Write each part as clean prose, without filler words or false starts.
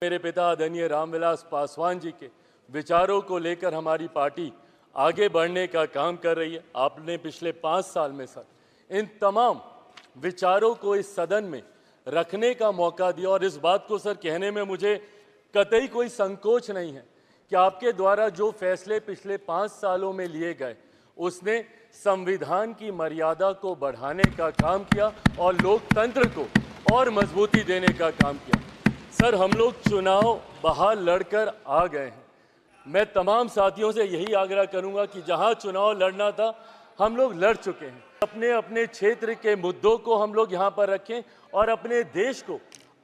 मेरे पिता आदरणीय रामविलास पासवान जी के विचारों को लेकर हमारी पार्टी आगे बढ़ने का काम कर रही है। आपने पिछले 5 साल में सर इन तमाम विचारों को इस सदन में रखने का मौका दिया और इस बात को सर कहने में मुझे कतई कोई संकोच नहीं है कि आपके द्वारा जो फैसले पिछले 5 सालों में लिए गए उसने संविधान की मर्यादा को बढ़ाने का काम किया और लोकतंत्र को और मजबूती देने का काम किया। सर हम लोग चुनाव बाहर लड़कर आ गए हैं। मैं तमाम साथियों से यही आग्रह करूंगा कि जहां चुनाव लड़ना था हम लोग लड़ चुके हैं। अपने अपने क्षेत्र के मुद्दों को हम लोग यहां पर रखें और अपने देश को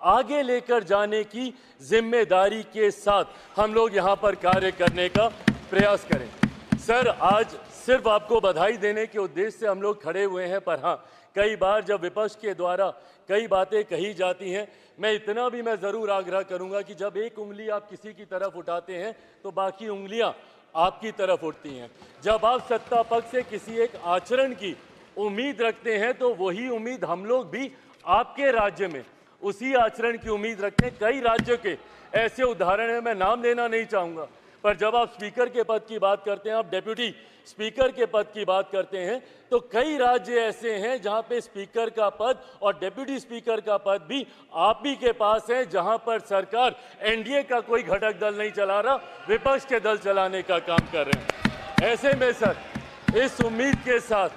आगे लेकर जाने की जिम्मेदारी के साथ हम लोग यहां पर कार्य करने का प्रयास करें। सर आज सिर्फ आपको बधाई देने के उद्देश्य से हम लोग खड़े हुए हैं, पर हाँ कई बार जब विपक्ष के द्वारा कई बातें कही जाती हैं, मैं इतना भी मैं ज़रूर आग्रह करूंगा कि जब एक उंगली आप किसी की तरफ उठाते हैं तो बाकी उंगलियां आपकी तरफ उठती हैं। जब आप सत्ता पक्ष से किसी एक आचरण की उम्मीद रखते हैं तो वही उम्मीद हम लोग भी आपके राज्य में उसी आचरण की उम्मीद रखते हैं। कई राज्यों के ऐसे उदाहरण हैं, मैं नाम लेना नहीं चाहूँगा, पर जब आप स्पीकर के पद की बात करते हैं, आप डेप्यूटी स्पीकर के पद की बात करते हैं, तो कई राज्य ऐसे हैं जहां पे स्पीकर का पद और डेप्यूटी स्पीकर का पद भी आप ही के पास है, जहां पर सरकार एनडीए का कोई घटक दल नहीं चला रहा, विपक्ष के दल चलाने का काम कर रहे हैं। ऐसे में सर इस उम्मीद के साथ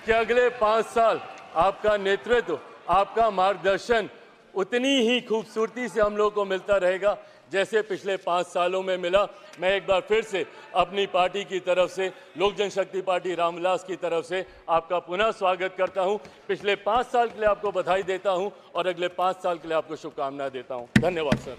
कि अगले 5 साल आपका नेतृत्व, आपका मार्गदर्शन उतनी ही खूबसूरती से हम लोग को मिलता रहेगा जैसे पिछले 5 सालों में मिला। मैं एक बार फिर से अपनी पार्टी की तरफ से, लोक जनशक्ति पार्टी रामविलास की तरफ से आपका पुनः स्वागत करता हूं। पिछले 5 साल के लिए आपको बधाई देता हूं और अगले 5 साल के लिए आपको शुभकामनाएं देता हूं। धन्यवाद सर।